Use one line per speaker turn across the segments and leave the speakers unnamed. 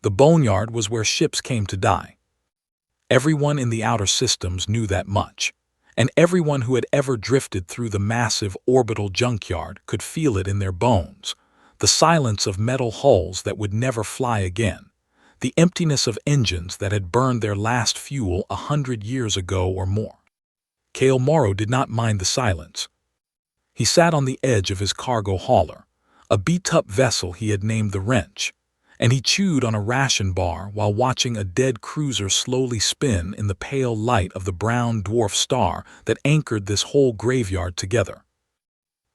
The boneyard was where ships came to die. Everyone in the outer systems knew that much, and everyone who had ever drifted through the massive orbital junkyard could feel it in their bones, the silence of metal hulls that would never fly again, the emptiness of engines that had burned their last fuel 100 years ago or more. Cale Morrow did not mind the silence. He sat on the edge of his cargo hauler, a beat-up vessel he had named the Wrench, and he chewed on a ration bar while watching a dead cruiser slowly spin in the pale light of the brown dwarf star that anchored this whole graveyard together.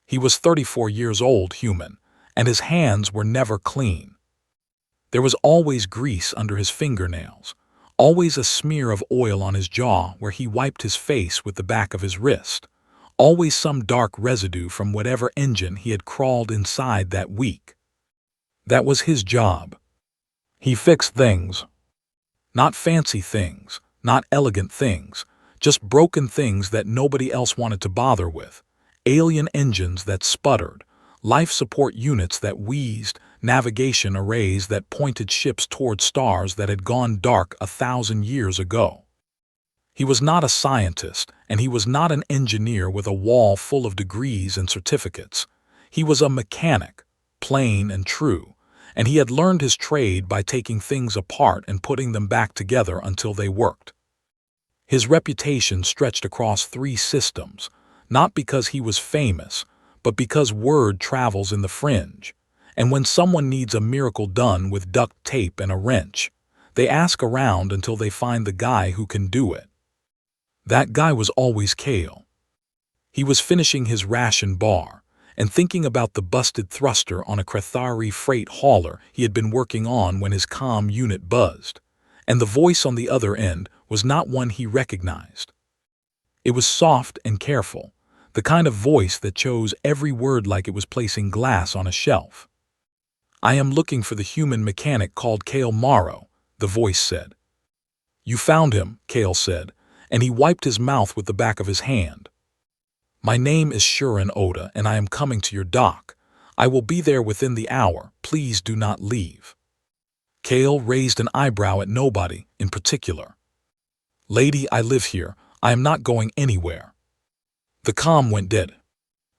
He was 34 years old, human, and his hands were never clean. There was always grease under his fingernails, always a smear of oil on his jaw where he wiped his face with the back of his wrist, always some dark residue from whatever engine he had crawled inside that week. That was his job. He fixed things. Not fancy things, not elegant things, just broken things that nobody else wanted to bother with, alien engines that sputtered, life support units that wheezed, navigation arrays that pointed ships toward stars that had gone dark 1,000 years ago. He was not a scientist, and he was not an engineer with a wall full of degrees and certificates. He was a mechanic, plain and true, and he had learned his trade by taking things apart and putting them back together until they worked. His reputation stretched across 3 systems, not because he was famous, but because word travels in the fringe, and when someone needs a miracle done with duct tape and a wrench, they ask around until they find the guy who can do it. That guy was always Cale. He was finishing his ration bar and thinking about the busted thruster on a Crethari freight hauler he had been working on when his comm unit buzzed, and the voice on the other end was not one he recognized. It was soft and careful, the kind of voice that chose every word like it was placing glass on a shelf. "I am looking for the human mechanic called Cale Morrow," the voice said. "You found him," Cale said, and he wiped his mouth with the back of his hand. "My name is Shuren Oda, and I am coming to your dock. I will be there within the hour. Please do not leave." Cale raised an eyebrow at nobody in particular. "Lady, I live here. I am not going anywhere." The comm went dead.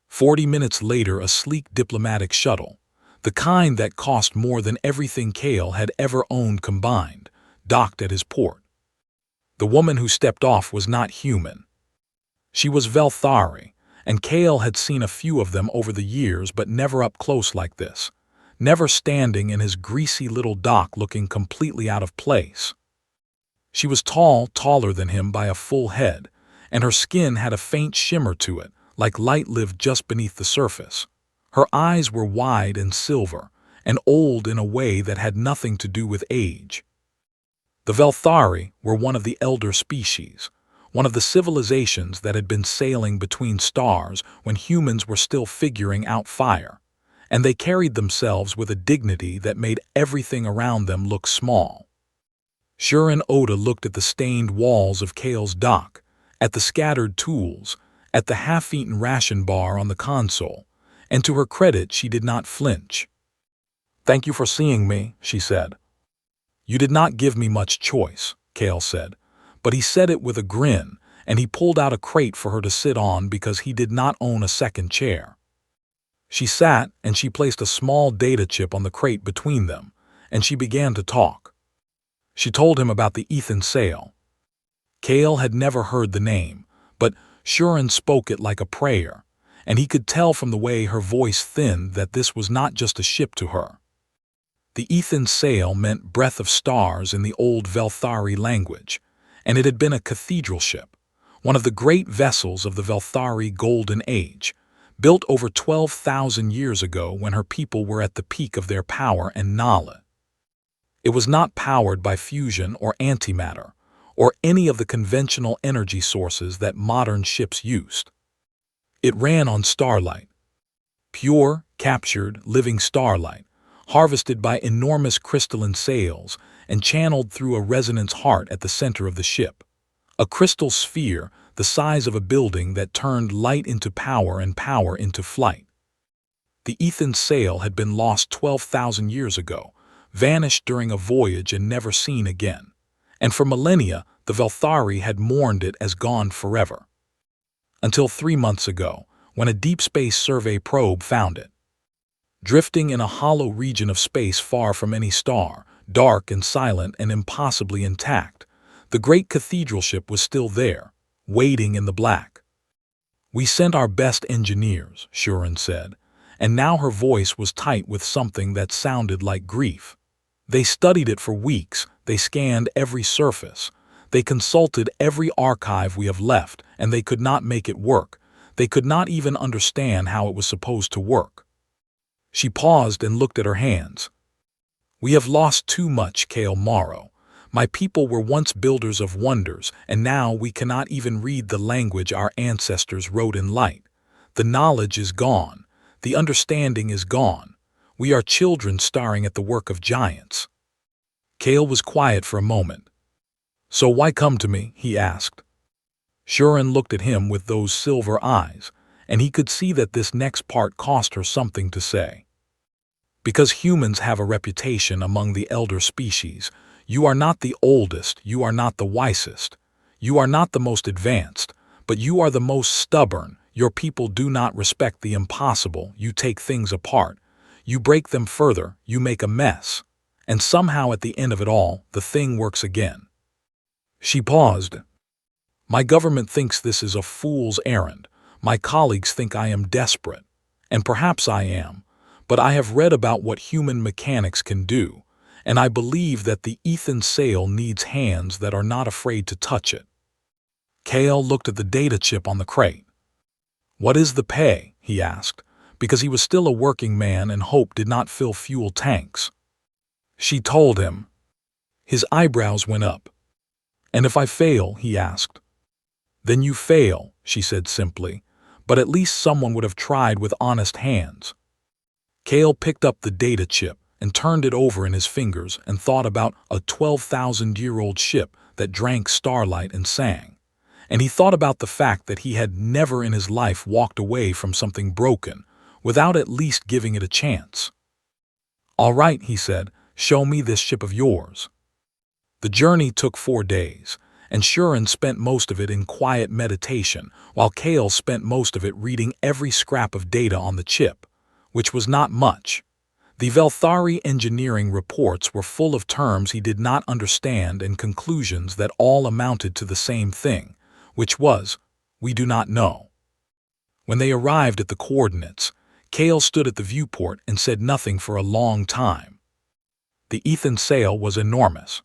40 minutes later, a sleek diplomatic shuttle, the kind that cost more than everything Cale had ever owned combined, docked at his port. The woman who stepped off was not human. She was Velthari, and Cale had seen a few of them over the years, but never up close like this, never standing in his greasy little dock looking completely out of place. She was tall, taller than him by a full head, and her skin had a faint shimmer to it, like light lived just beneath the surface. Her eyes were wide and silver, and old in a way that had nothing to do with age. The Velthari were one of the elder species, one of the civilizations that had been sailing between stars when humans were still figuring out fire, and they carried themselves with a dignity that made everything around them look small. Shuren Oda looked at the stained walls of Cale's dock, at the scattered tools, at the half-eaten ration bar on the console, and to her credit she did not flinch. "Thank you for seeing me," she said. "You did not give me much choice," Cale said, but he said it with a grin, and he pulled out a crate for her to sit on because he did not own a second chair. She sat, and she placed a small data chip on the crate between them, and she began to talk. She told him about the Ethan Sail. Cale had never heard the name, but Shuren spoke it like a prayer, and he could tell from the way her voice thinned that this was not just a ship to her. The Ethan Sail meant breath of stars in the old Velthari language, and it had been a cathedral ship, one of the great vessels of the Velthari Golden Age, built over 12,000 years ago when her people were at the peak of their power and knowledge. It was not powered by fusion or antimatter, or any of the conventional energy sources that modern ships used. It ran on starlight. Pure, captured, living starlight, harvested by enormous crystalline sails and channeled through a resonance heart at the center of the ship, a crystal sphere the size of a building that turned light into power and power into flight. The Ethan Sail had been lost 12,000 years ago, vanished during a voyage and never seen again. And for millennia, the Velthari had mourned it as gone forever. Until 3 months ago, when a deep space survey probe found it. Drifting in a hollow region of space far from any star, dark and silent and impossibly intact, the great cathedral ship was still there, waiting in the black. "We sent our best engineers," Shuren said, and now her voice was tight with something that sounded like grief. "They studied it for weeks, they scanned every surface, they consulted every archive we have left, and they could not make it work. They could not even understand how it was supposed to work." She paused and looked at her hands. "We have lost too much, Kale Morrow. My people were once builders of wonders, and now we cannot even read the language our ancestors wrote in light. The knowledge is gone. The understanding is gone. We are children staring at the work of giants." Kale was quiet for a moment. "So why come to me?" he asked. Shuren looked at him with those silver eyes, and he could see that this next part cost her something to say. "Because humans have a reputation among the elder species. You are not the oldest, you are not the wisest, you are not the most advanced, but you are the most stubborn. Your people do not respect the impossible. You take things apart. You break them further, you make a mess. And somehow at the end of it all, the thing works again." She paused. "My government thinks this is a fool's errand. My colleagues think I am desperate. And perhaps I am. But I have read about what human mechanics can do, and I believe that the Ethan sail needs hands that are not afraid to touch it." Kale looked at the data chip on the crate. "What is the pay?" he asked, because he was still a working man and hope did not fill fuel tanks. She told him. His eyebrows went up. "And if I fail?" he asked. "Then you fail," she said simply, "but at least someone would have tried with honest hands." Kale picked up the data chip and turned it over in his fingers and thought about a 12,000-year-old ship that drank Starlight and sang. And he thought about the fact that he had never in his life walked away from something broken without at least giving it a chance. "All right," he said, "show me this ship of yours." The journey took 4 days, and Shuren spent most of it in quiet meditation, while Kale spent most of it reading every scrap of data on the chip, which was not much. The Velthari engineering reports were full of terms he did not understand and conclusions that all amounted to the same thing, which was, "We do not know." When they arrived at the coordinates, Kale stood at the viewport and said nothing for a long time. The Ethan sail was enormous.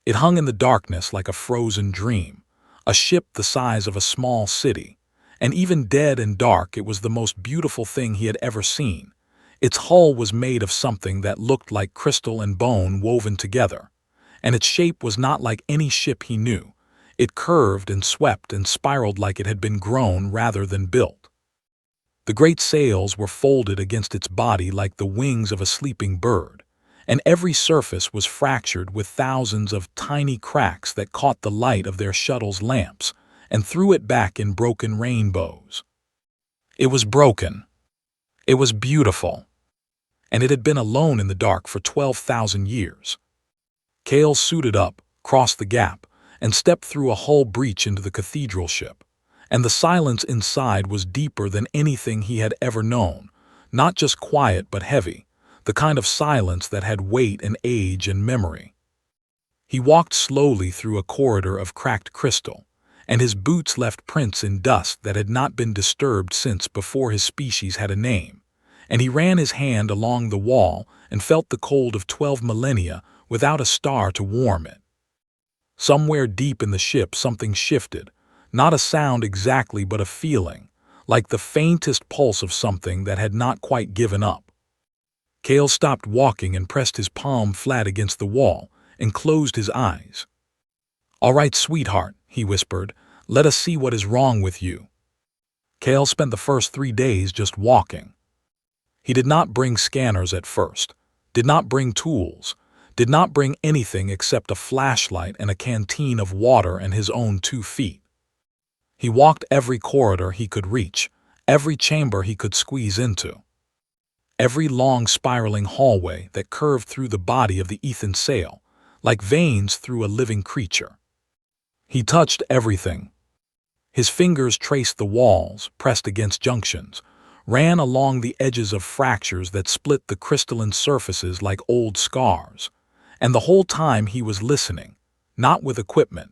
It hung in the darkness like a frozen dream, a ship the size of a small city, and even dead and dark it was the most beautiful thing he had ever seen. Its hull was made of something that looked like crystal and bone woven together, and its shape was not like any ship he knew. It curved and swept and spiraled like it had been grown rather than built. The great sails were folded against its body like the wings of a sleeping bird, and every surface was fractured with thousands of tiny cracks that caught the light of their shuttle's lamps and threw it back in broken rainbows. It was broken. It was beautiful. And it had been alone in the dark for 12,000 years. Kale suited up, crossed the gap, and stepped through a hull breach into the cathedral ship. And the silence inside was deeper than anything he had ever known, not just quiet but heavy, the kind of silence that had weight and age and memory. He walked slowly through a corridor of cracked crystal, and his boots left prints in dust that had not been disturbed since before his species had a name. And he ran his hand along the wall and felt the cold of 12 millennia without a star to warm it. Somewhere deep in the ship something shifted, not a sound exactly but a feeling, like the faintest pulse of something that had not quite given up. Kale stopped walking and pressed his palm flat against the wall and closed his eyes. "All right, sweetheart," he whispered, "let us see what is wrong with you." Kale spent the first 3 days just walking. He did not bring scanners at first, did not bring tools, did not bring anything except a flashlight and a canteen of water and his own 2 feet. He walked every corridor he could reach, every chamber he could squeeze into. every long spiraling hallway that curved through the body of the Ethan sail, like veins through a living creature. He touched everything. His fingers traced the walls, pressed against junctions, ran along the edges of fractures that split the crystalline surfaces like old scars. And the whole time he was listening, not with equipment,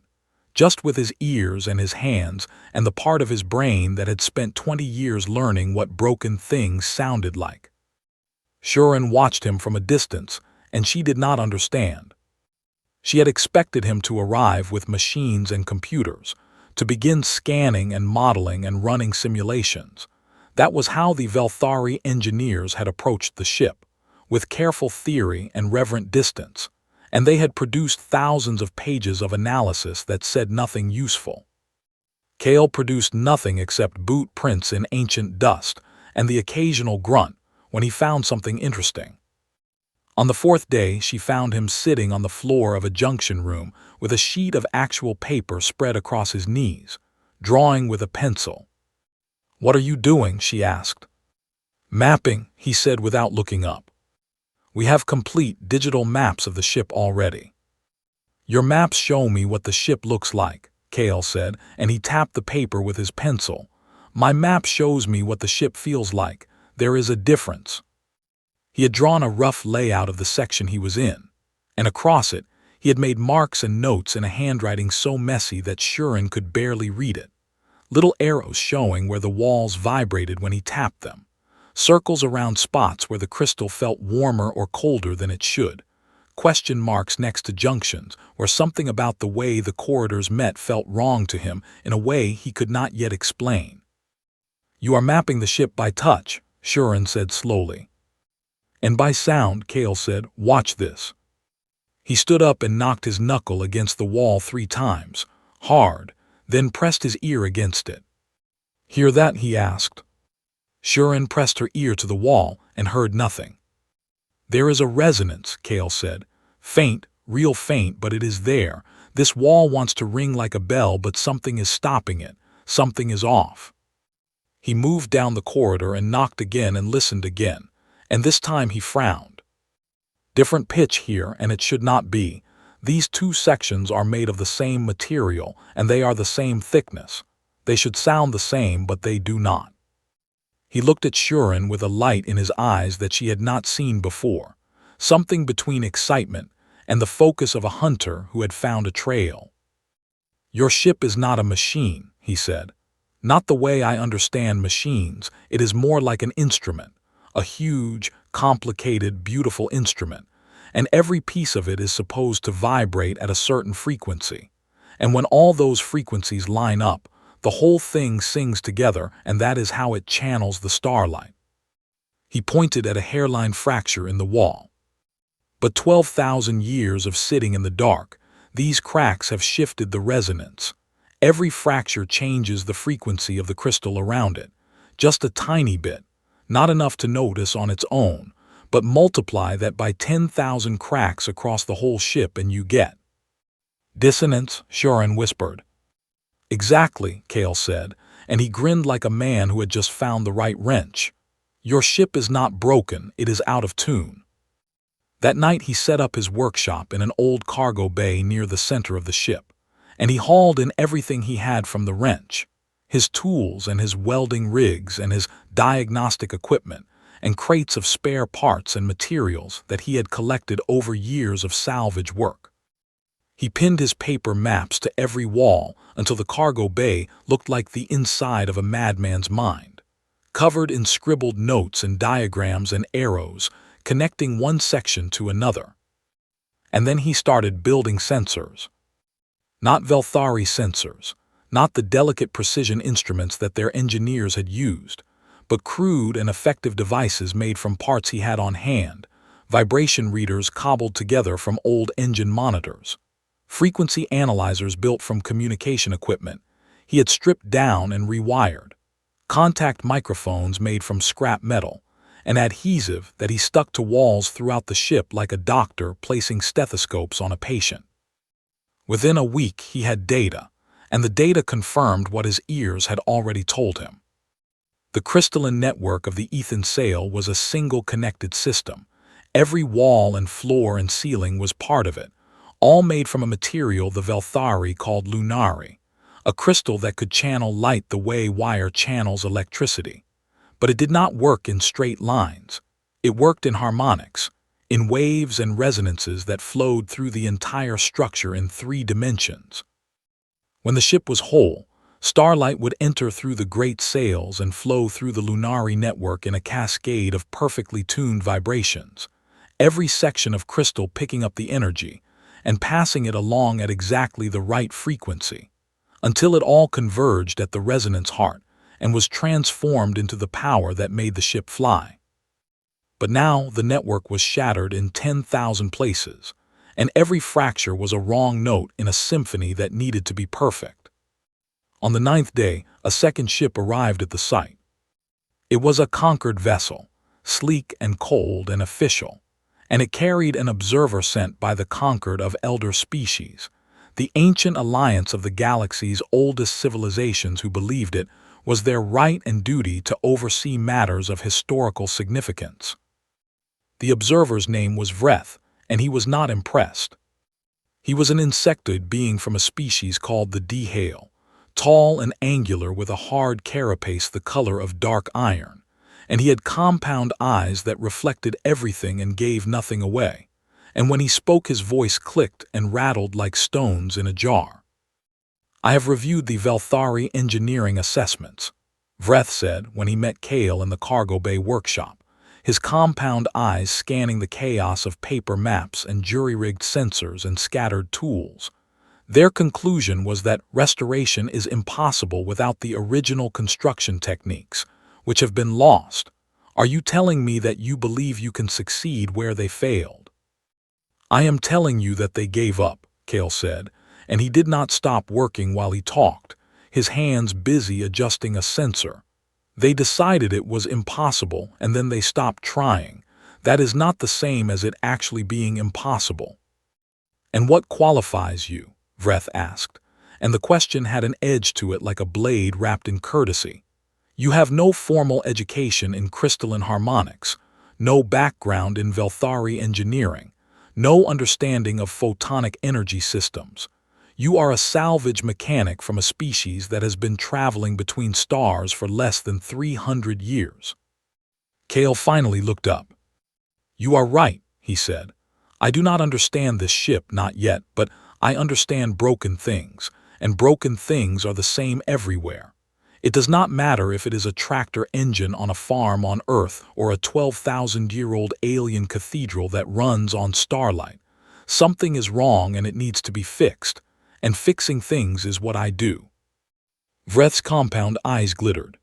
just with his ears and his hands and the part of his brain that had spent 20 years learning what broken things sounded like. Shuren watched him from a distance, and she did not understand. She had expected him to arrive with machines and computers, to begin scanning and modeling and running simulations. That was how the Velthari engineers had approached the ship, with careful theory and reverent distance, and they had produced thousands of pages of analysis that said nothing useful. Kale produced nothing except boot prints in ancient dust and the occasional grunt when he found something interesting. On the fourth day, she found him sitting on the floor of a junction room with a sheet of actual paper spread across his knees, drawing with a pencil. "What are you doing?" she asked. "Mapping," he said without looking up. "We have complete digital maps of the ship already." "Your maps show me what the ship looks like," Kale said, and he tapped the paper with his pencil. "My map shows me what the ship feels like. There is a difference." He had drawn a rough layout of the section he was in, and across it, he had made marks and notes in a handwriting so messy that Shuren could barely read it. Little arrows showing where the walls vibrated when he tapped them, circles around spots where the crystal felt warmer or colder than it should, question marks next to junctions where something about the way the corridors met felt wrong to him in a way he could not yet explain. "You are mapping the ship by touch," Shuren said slowly. "And by sound," Kale said. "Watch this." He stood up and knocked his knuckle against the wall 3 times, hard, then pressed his ear against it. "Hear that?" he asked. Shuren pressed her ear to the wall and heard nothing. "There is a resonance," Kale said. "Faint, real faint, but it is there. This wall wants to ring like a bell, but something is stopping it. Something is off." He moved down the corridor and knocked again and listened again, and this time he frowned. "Different pitch here, and it should not be. These 2 sections are made of the same material, and they are the same thickness. They should sound the same, but they do not." He looked at Shuren with a light in his eyes that she had not seen before, something between excitement and the focus of a hunter who had found a trail. "Your ship is not a machine," he said. "Not the way I understand machines. It is more like an instrument, a huge, complicated, beautiful instrument, and every piece of it is supposed to vibrate at a certain frequency. And when all those frequencies line up, the whole thing sings together, and that is how it channels the starlight." He pointed at a hairline fracture in the wall. "But 12,000 years of sitting in the dark, these cracks have shifted the resonance. Every fracture changes the frequency of the crystal around it, just a tiny bit, not enough to notice on its own, but multiply that by 10,000 cracks across the whole ship and you get." "Dissonance," Shuren whispered. "Exactly," Kale said, and he grinned like a man who had just found the right wrench. "Your ship is not broken, it is out of tune." That night he set up his workshop in an old cargo bay near the center of the ship, and he hauled in everything he had from the wrench, his tools and his welding rigs and his diagnostic equipment, and crates of spare parts and materials that he had collected over years of salvage work. He pinned his paper maps to every wall until the cargo bay looked like the inside of a madman's mind, covered in scribbled notes and diagrams and arrows connecting one section to another. And then he started building sensors. Not Velthari sensors, not the delicate precision instruments that their engineers had used, but crude and effective devices made from parts he had on hand, vibration readers cobbled together from old engine monitors, frequency analyzers built from communication equipment he had stripped down and rewired, contact microphones made from scrap metal, and adhesive that he stuck to walls throughout the ship like a doctor placing stethoscopes on a patient. Within a week he had data, and the data confirmed what his ears had already told him. The crystalline network of the Ethan sail was a single connected system. Every wall and floor and ceiling was part of it, all made from a material the Velthari called lunari, a crystal that could channel light the way wire channels electricity. But it did not work in straight lines. It worked in harmonics, in waves and resonances that flowed through the entire structure in 3 dimensions. When the ship was whole, Starlight would enter through the great sails and flow through the lunari network in a cascade of perfectly tuned vibrations, every section of crystal picking up the energy and passing it along at exactly the right frequency, until it all converged at the resonance heart and was transformed into the power that made the ship fly. But now the network was shattered in 10,000 places, and every fracture was a wrong note in a symphony that needed to be perfect. On the 9th day, a second ship arrived at the site. It was a conquered vessel, sleek and cold and official, and it carried an observer sent by the conquered of elder species, the ancient alliance of the galaxy's oldest civilizations who believed it was their right and duty to oversee matters of historical significance. The observer's name was Vreth, and he was not impressed. He was an insectoid being from a species called the Dehale, tall and angular with a hard carapace the color of dark iron, and he had compound eyes that reflected everything and gave nothing away, and when he spoke his voice clicked and rattled like stones in a jar. "I have reviewed the Velthari engineering assessments," Vreth said when he met Kale in the cargo bay workshop, his compound eyes scanning the chaos of paper maps and jury-rigged sensors and scattered tools. Their conclusion was that restoration is impossible without the original construction techniques, which have been lost. Are you telling me that you believe you can succeed where they failed? "I am telling you that they gave up," Kale said, and he did not stop working while he talked, his hands busy adjusting a sensor. "They decided it was impossible and then they stopped trying. That is not the same as it actually being impossible." "And what qualifies you?" Vreth asked, and the question had an edge to it like a blade wrapped in courtesy. "You have no formal education in crystalline harmonics, no background in Velthari engineering, no understanding of photonic energy systems. You are a salvage mechanic from a species that has been traveling between stars for less than 300 years. Kale finally looked up. "You are right," he said. "I do not understand this ship, not yet, but I understand broken things, and broken things are the same everywhere. It does not matter if it is a tractor engine on a farm on Earth or a 12,000-year-old alien cathedral that runs on Starlight. Something is wrong and it needs to be fixed, and fixing things is what I do." Vreth's compound eyes glittered.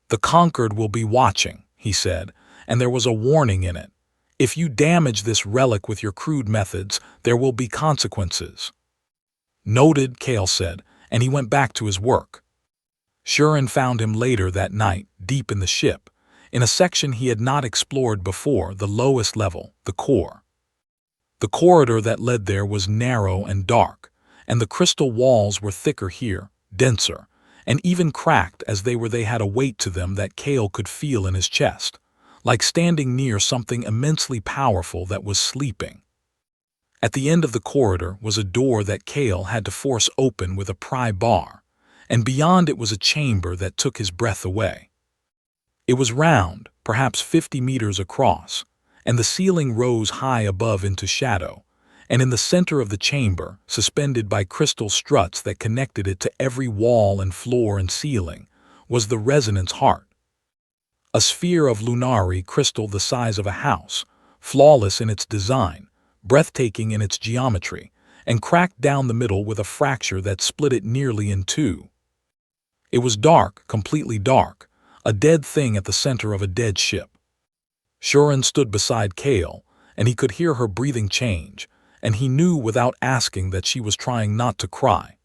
"The conquered will be watching," he said, and there was a warning in it. "If you damage this relic with your crude methods, there will be consequences." "Noted," Kale said, and he went back to his work. Shuren found him later that night, deep in the ship, in a section he had not explored before, the lowest level, the core. The corridor that led there was narrow and dark, and the crystal walls were thicker here, denser, and even cracked as they had a weight to them that Kale could feel in his chest, like standing near something immensely powerful that was sleeping. At the end of the corridor was a door that Kale had to force open with a pry bar, and beyond it was a chamber that took his breath away. It was round, perhaps 50 meters across, and the ceiling rose high above into shadow, and in the center of the chamber, suspended by crystal struts that connected it to every wall and floor and ceiling, was the resonance heart. A sphere of lunari crystal the size of a house, flawless in its design, breathtaking in its geometry, and cracked down the middle with a fracture that split it nearly in two. It was dark, completely dark, a dead thing at the center of a dead ship. Shuren stood beside Kale, and he could hear her breathing change, and he knew without asking that she was trying not to cry.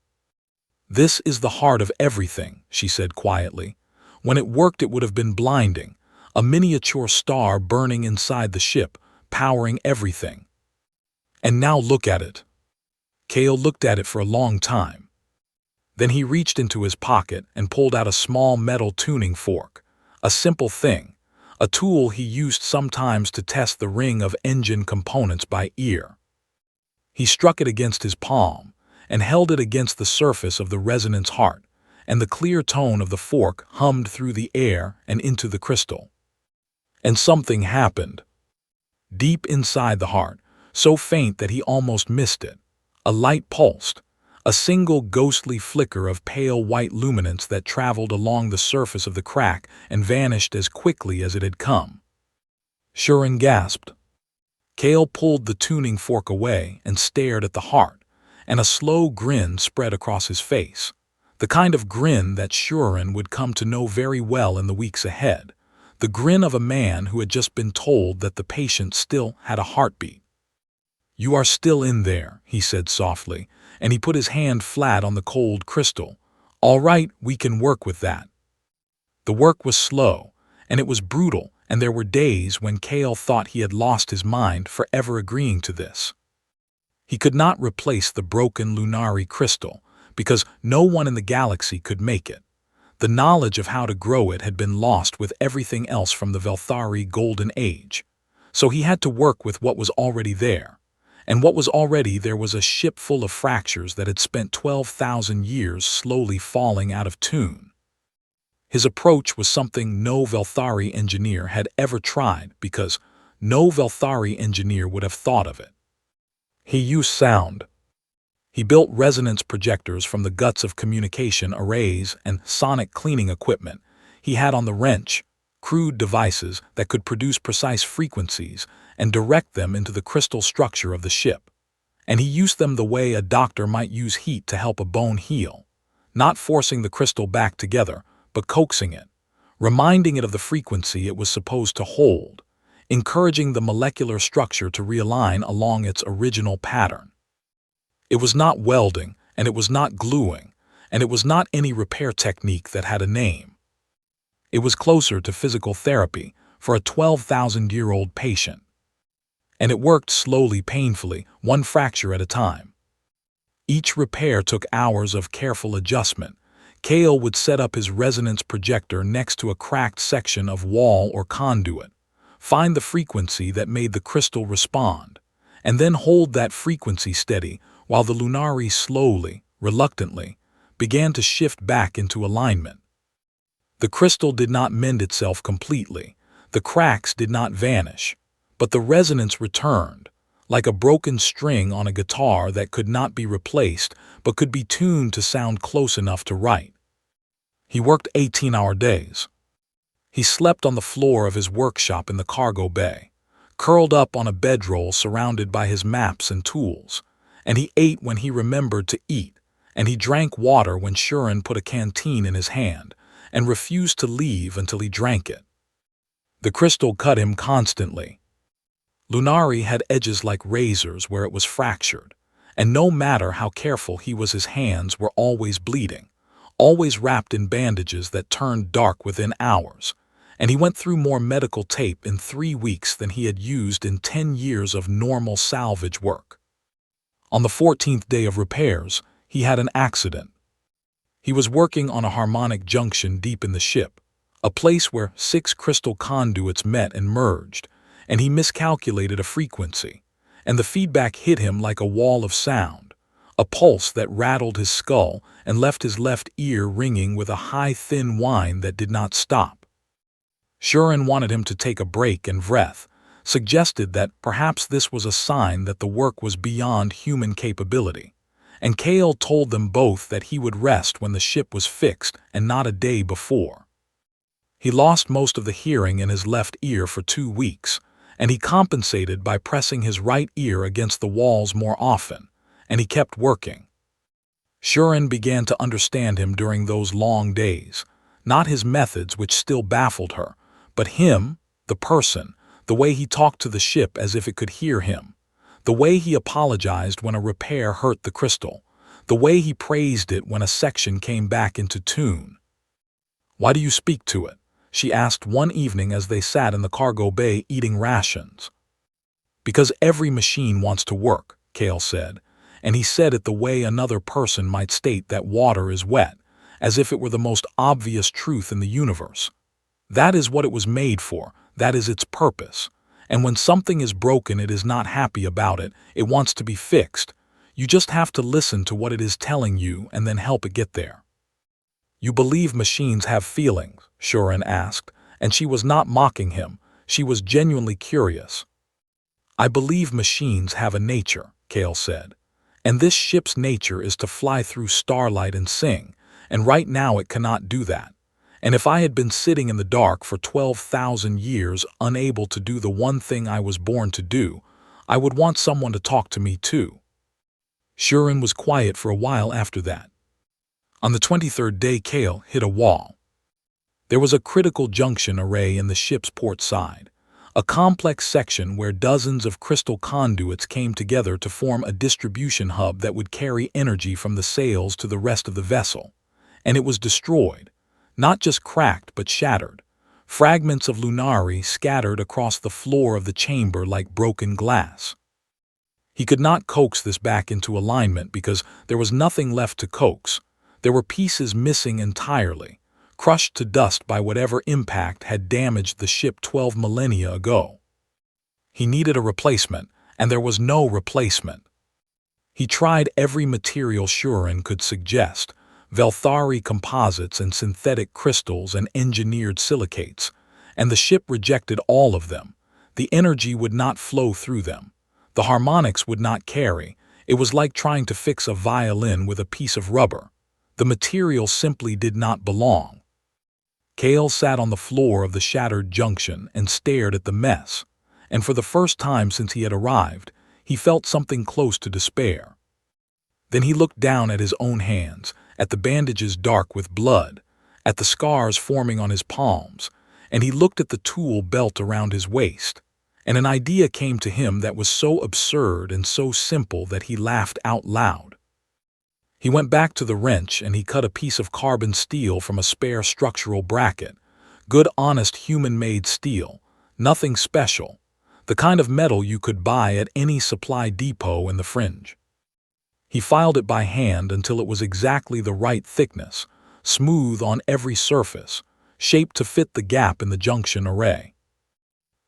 "This is the heart of everything," she said quietly. "When it worked it would have been blinding, a miniature star burning inside the ship, powering everything. And now look at it." Kale looked at it for a long time. Then he reached into his pocket and pulled out a small metal tuning fork, A simple thing, a tool he used sometimes to test the ring of engine components by ear. He struck it against his palm and held it against the surface of the resonance heart, and the clear tone of the fork hummed through the air and into the crystal. And something happened. Deep inside the heart, so faint that he almost missed it, a light pulsed, a single ghostly flicker of pale white luminance that traveled along the surface of the crack and vanished as quickly as it had come. Shuren gasped. Kale pulled the tuning fork away and stared at the heart, and a slow grin spread across his face, the kind of grin that Shuren would come to know very well in the weeks ahead, the grin of a man who had just been told that the patient still had a heartbeat. "You are still in there," he said softly, and he put his hand flat on the cold crystal. "All right, we can work with that." The work was slow, and it was brutal, and there were days when Kale thought he had lost his mind for ever agreeing to this. He could not replace the broken Lunari crystal, because no one in the galaxy could make it. The knowledge of how to grow it had been lost with everything else from the Velthari Golden Age. So he had to work with what was already there. And what was already there was a ship full of fractures that had spent 12,000 years slowly falling out of tune. His approach was something no Velthari engineer had ever tried, because no Velthari engineer would have thought of it. He used sound. He built resonance projectors from the guts of communication arrays and sonic cleaning equipment. He had on the wrench, crude devices that could produce precise frequencies and direct them into the crystal structure of the ship. And he used them the way a doctor might use heat to help a bone heal, not forcing the crystal back together, but coaxing it, reminding it of the frequency it was supposed to hold, encouraging the molecular structure to realign along its original pattern. It was not welding, and it was not gluing, and it was not any repair technique that had a name. It was closer to physical therapy for a 12,000-year-old patient. And it worked slowly, painfully, one fracture at a time. Each repair took hours of careful adjustment. Kale would set up his resonance projector next to a cracked section of wall or conduit, find the frequency that made the crystal respond, and then hold that frequency steady while the Lunari slowly, reluctantly, began to shift back into alignment. The crystal did not mend itself completely, the cracks did not vanish, but the resonance returned, like a broken string on a guitar that could not be replaced but could be tuned to sound close enough to write. He worked 18-hour days. He slept on the floor of his workshop in the cargo bay, curled up on a bedroll surrounded by his maps and tools, and he ate when he remembered to eat, and he drank water when Shuren put a canteen in his hand, and refused to leave until he drank it. The crystal cut him constantly. Lunari had edges like razors where it was fractured, and no matter how careful he was, his hands were always bleeding, always wrapped in bandages that turned dark within hours, and he went through more medical tape in 3 weeks than he had used in 10 years of normal salvage work. On the 14th day of repairs, he had an accident. He was working on a harmonic junction deep in the ship, a place where 6 crystal conduits met and merged, and he miscalculated a frequency, and the feedback hit him like a wall of sound, a pulse that rattled his skull and left his left ear ringing with a high, thin whine that did not stop. Shuren wanted him to take a break, and Vreth suggested that perhaps this was a sign that the work was beyond human capability, and Kale told them both that he would rest when the ship was fixed and not a day before. He lost most of the hearing in his left ear for 2 weeks, and he compensated by pressing his right ear against the walls more often, and he kept working. Shuren began to understand him during those long days, not his methods, which still baffled her, but him, the person, the way he talked to the ship as if it could hear him, the way he apologized when a repair hurt the crystal, the way he praised it when a section came back into tune. "Why do you speak to it?" she asked one evening as they sat in the cargo bay eating rations. "Because every machine wants to work," Kale said, and he said it the way another person might state that water is wet, as if it were the most obvious truth in the universe. That is what it was made for. That is its purpose. And when something is broken, it is not happy about it. It wants to be fixed. You just have to listen to what it is telling you and then help it get there. You believe machines have feelings? Shuren asked, and she was not mocking him. She was genuinely curious. I believe machines have a nature, Kale said. And this ship's nature is to fly through starlight and sing, and right now it cannot do that. And if I had been sitting in the dark for 12,000 years, unable to do the one thing I was born to do, I would want someone to talk to me too. Shuren was quiet for a while after that. On the 23rd day, Kale hit a wall. There was a critical junction array in the ship's port side, a complex section where dozens of crystal conduits came together to form a distribution hub that would carry energy from the sails to the rest of the vessel. And it was destroyed. Not just cracked, but shattered. Fragments of lunari scattered across the floor of the chamber like broken glass. He could not coax this back into alignment because there was nothing left to coax. There were pieces missing entirely, crushed to dust by whatever impact had damaged the ship 12 millennia ago. He needed a replacement, and there was no replacement. He tried every material Shuren could suggest, Velthari composites and synthetic crystals and engineered silicates, and the ship rejected all of them. The energy would not flow through them. The harmonics would not carry. It was like trying to fix a violin with a piece of rubber. The material simply did not belong. Kale sat on the floor of the shattered junction and stared at the mess, and for the first time since he had arrived, he felt something close to despair. Then he looked down at his own hands, at the bandages dark with blood, at the scars forming on his palms, and he looked at the tool belt around his waist, and an idea came to him that was so absurd and so simple that he laughed out loud. He went back to the wrench and he cut a piece of carbon steel from a spare structural bracket. Good, honest, human-made steel. Nothing special. The kind of metal you could buy at any supply depot in the fringe. He filed it by hand until it was exactly the right thickness, smooth on every surface, shaped to fit the gap in the junction array.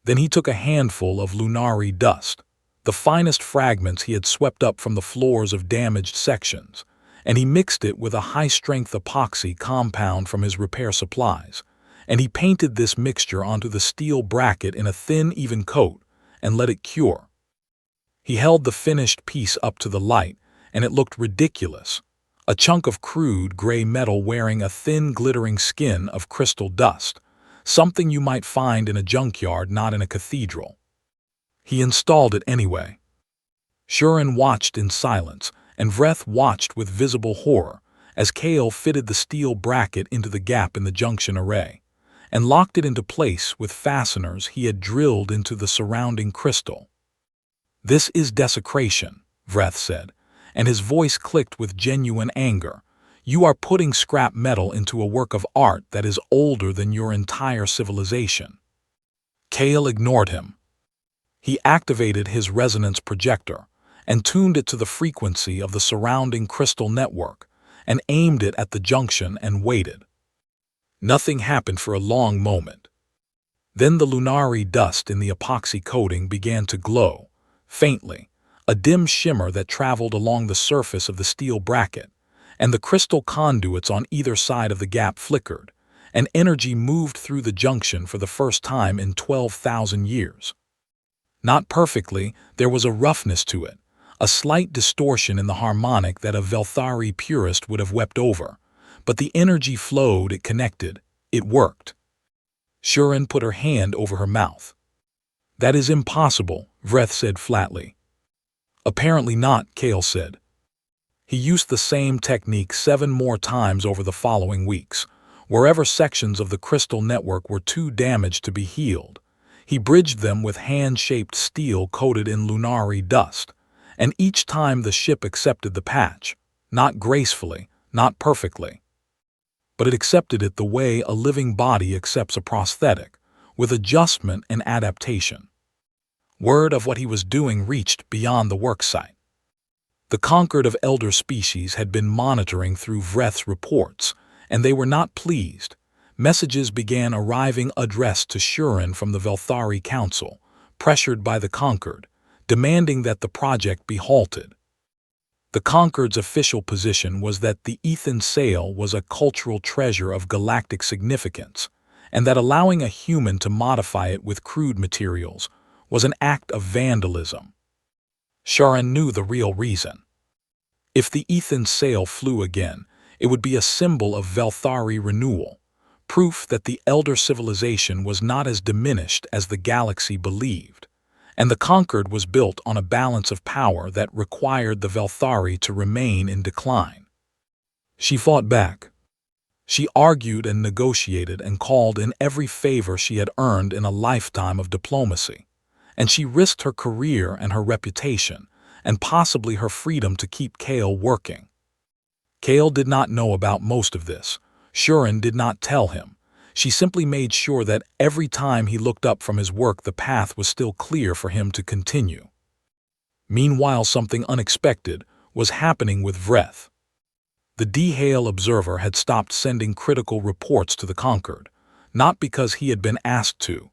Then he took a handful of lunari dust, the finest fragments he had swept up from the floors of damaged sections, and he mixed it with a high-strength epoxy compound from his repair supplies, and he painted this mixture onto the steel bracket in a thin, even coat and let it cure. He held the finished piece up to the light, and it looked ridiculous, a chunk of crude gray metal wearing a thin, glittering skin of crystal dust, something you might find in a junkyard, not in a cathedral. He installed it anyway. Shuren watched in silence, and Vreth watched with visible horror as Kale fitted the steel bracket into the gap in the junction array, and locked it into place with fasteners he had drilled into the surrounding crystal. "This is desecration," Vreth said, and his voice clicked with genuine anger. "You are putting scrap metal into a work of art that is older than your entire civilization." Kale ignored him. He activated his resonance projector and tuned it to the frequency of the surrounding crystal network and aimed it at the junction and waited. Nothing happened for a long moment. Then the lunari dust in the epoxy coating began to glow, faintly, a dim shimmer that traveled along the surface of the steel bracket, and the crystal conduits on either side of the gap flickered, and energy moved through the junction for the first time in 12,000 years. Not perfectly, there was a roughness to it, a slight distortion in the harmonic that a Velthari purist would have wept over, but the energy flowed, it connected, it worked. Shuren put her hand over her mouth. "That is impossible," Vreth said flatly. "Apparently not," Kale said. He used the same technique 7 more times over the following weeks, wherever sections of the crystal network were too damaged to be healed. He bridged them with hand-shaped steel coated in lunari dust, and each time the ship accepted the patch, not gracefully, not perfectly, but it accepted it the way a living body accepts a prosthetic, with adjustment and adaptation. Word of what he was doing reached beyond the worksite. The conquered of elder species had been monitoring through Vreth's reports, and they were not pleased. Messages began arriving addressed to Shuren from the Velthari Council, pressured by the Conquered, demanding that the project be halted. The Concord's official position was that the Ethan sail was a cultural treasure of galactic significance, and that allowing a human to modify it with crude materials was an act of vandalism. Shuren knew the real reason. If the Ethan sail flew again, it would be a symbol of Velthari renewal, proof that the elder civilization was not as diminished as the galaxy believed, and the Conquered was built on a balance of power that required the Velthari to remain in decline. She fought back. She argued and negotiated and called in every favor she had earned in a lifetime of diplomacy, and she risked her career and her reputation, and possibly her freedom to keep Kale working. Kale did not know about most of this. Shuren did not tell him. She simply made sure that every time he looked up from his work the path was still clear for him to continue. Meanwhile, something unexpected was happening with Vreth. The D-Hale observer had stopped sending critical reports to the Conquered, not because he had been asked to,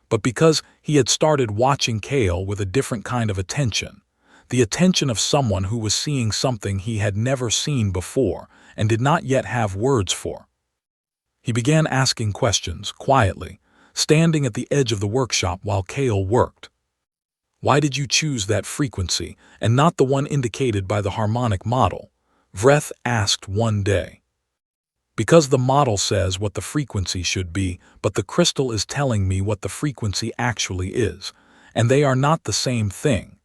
but because he had started watching Kale with a different kind of attention, the attention of someone who was seeing something he had never seen before and did not yet have words for. He began asking questions, quietly, standing at the edge of the workshop while Kale worked. "Why did you choose that frequency and not the one indicated by the harmonic model?" Vreth asked one day. "Because the model says what the frequency should be, but the crystal is telling me what the frequency actually is, and they are not the same thing.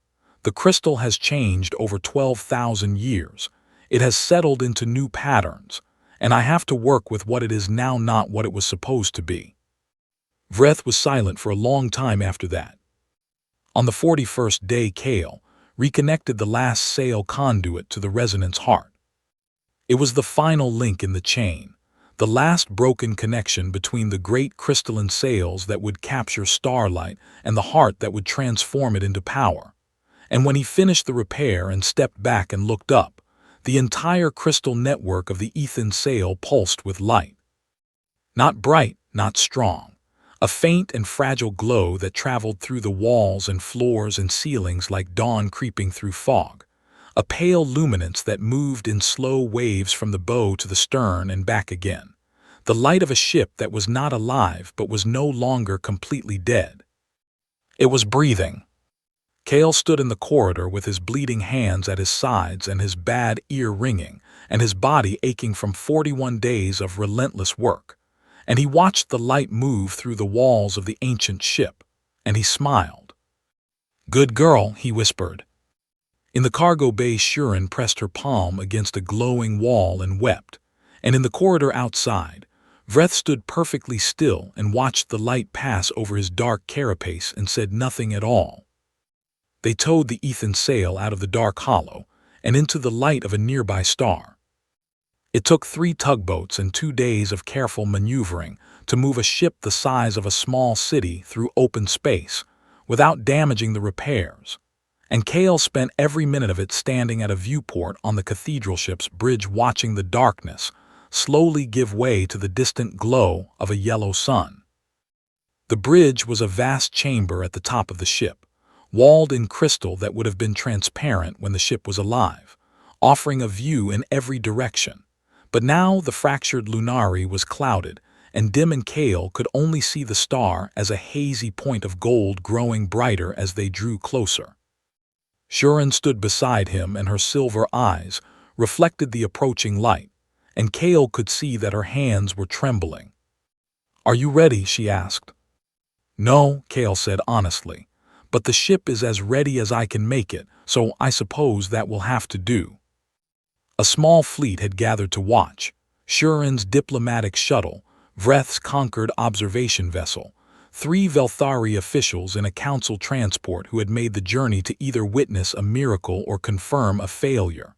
The crystal has changed over 12,000 years. It has settled into new patterns, and I have to work with what it is now, not what it was supposed to be." Vreth was silent for a long time after that. On the 41st day, Kale reconnected the last sail conduit to the resonance heart. It was the final link in the chain, the last broken connection between the great crystalline sails that would capture Starlight and the heart that would transform it into power. And when he finished the repair and stepped back and looked up, the entire crystal network of the Ethan sail pulsed with light. Not bright, not strong. A faint and fragile glow that traveled through the walls and floors and ceilings like dawn creeping through fog. A pale luminance that moved in slow waves from the bow to the stern and back again. The light of a ship that was not alive but was no longer completely dead. It was breathing. Kale stood in the corridor with his bleeding hands at his sides and his bad ear ringing, and his body aching from 41 days of relentless work. And he watched the light move through the walls of the ancient ship, and he smiled. "Good girl," he whispered. In the cargo bay, Shuren pressed her palm against a glowing wall and wept, and in the corridor outside, Vreth stood perfectly still and watched the light pass over his dark carapace and said nothing at all. They towed the Ethan sail out of the dark hollow and into the light of a nearby star. It took 3 tugboats and 2 days of careful maneuvering to move a ship the size of a small city through open space without damaging the repairs, and Kale spent every minute of it standing at a viewport on the cathedral ship's bridge watching the darkness slowly give way to the distant glow of a yellow sun. The bridge was a vast chamber at the top of the ship, walled in crystal that would have been transparent when the ship was alive, offering a view in every direction. But now the fractured lunari was clouded, and Dim and Kale could only see the star as a hazy point of gold growing brighter as they drew closer. Shuren stood beside him, and her silver eyes reflected the approaching light, and Kale could see that her hands were trembling. "Are you ready?" she asked. "No," Kale said honestly. "But the ship is as ready as I can make it, so I suppose that will have to do." A small fleet had gathered to watch. Shuren's diplomatic shuttle, Vreth's Conquered observation vessel, 3 Velthari officials in a council transport who had made the journey to either witness a miracle or confirm a failure.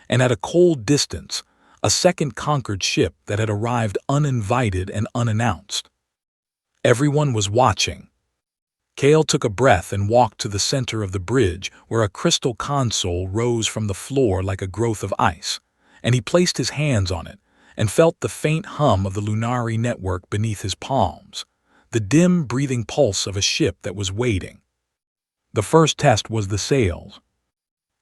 And at a cold distance, a second Conquered ship that had arrived uninvited and unannounced. Everyone was watching. Kale took a breath and walked to the center of the bridge where a crystal console rose from the floor like a growth of ice, and he placed his hands on it, and felt the faint hum of the Lunari network beneath his palms, the dim, breathing pulse of a ship that was waiting. The first test was the sails.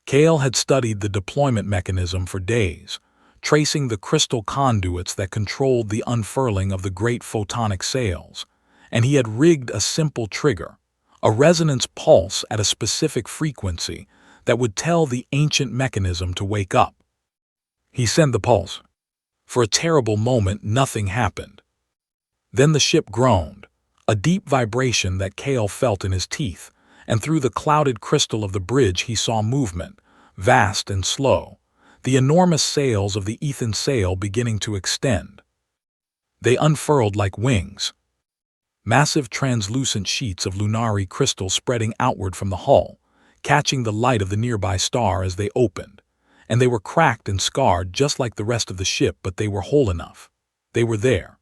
Kale had studied the deployment mechanism for days, tracing the crystal conduits that controlled the unfurling of the great photonic sails, and he had rigged a simple trigger, a resonance pulse at a specific frequency that would tell the ancient mechanism to wake up. He sent the pulse. For a terrible moment, nothing happened. Then the ship groaned, a deep vibration that Kale felt in his teeth, and through the clouded crystal of the bridge he saw movement, vast and slow, the enormous sails of the Ethan sail beginning to extend. They unfurled like wings. Massive translucent sheets of Lunari crystal spreading outward from the hull, catching the light of the nearby star as they opened, and they were cracked and scarred just like the rest of the ship, but they were whole enough. They were there.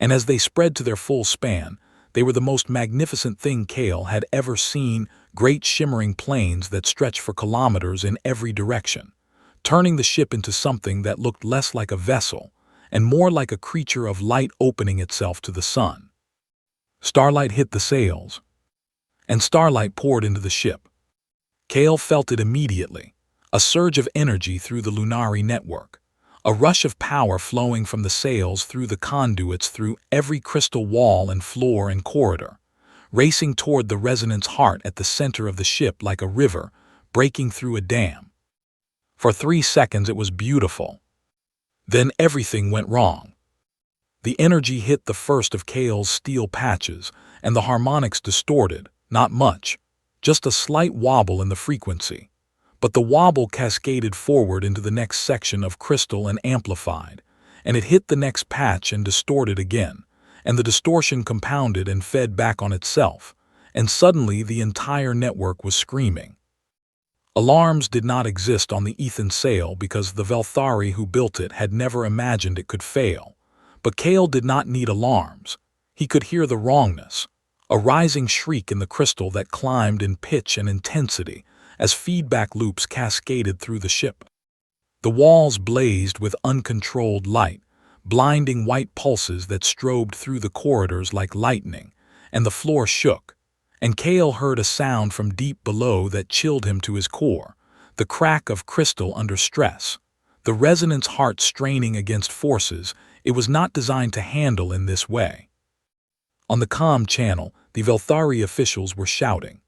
And as they spread to their full span, they were the most magnificent thing Kale had ever seen, great shimmering planes that stretched for kilometers in every direction, turning the ship into something that looked less like a vessel and more like a creature of light opening itself to the sun. Starlight hit the sails, and starlight poured into the ship. Kale felt it immediately, a surge of energy through the Lunari network, a rush of power flowing from the sails through the conduits through every crystal wall and floor and corridor, racing toward the resonance heart at the center of the ship like a river breaking through a dam. For 3 seconds it was beautiful. Then everything went wrong. The energy hit the first of Kale's steel patches, and the harmonics distorted, not much, just a slight wobble in the frequency. But the wobble cascaded forward into the next section of crystal and amplified, and it hit the next patch and distorted again, and the distortion compounded and fed back on itself, and suddenly the entire network was screaming. Alarms did not exist on the Ethan sail because the Velthari who built it had never imagined it could fail. But Kale did not need alarms. He could hear the wrongness, a rising shriek in the crystal that climbed in pitch and intensity as feedback loops cascaded through the ship. The walls blazed with uncontrolled light, blinding white pulses that strobed through the corridors like lightning, and the floor shook, and Kale heard a sound from deep below that chilled him to his core, the crack of crystal under stress, the resonance heart straining against forces it was not designed to handle in this way. On the comm channel, the Velthari officials were shouting,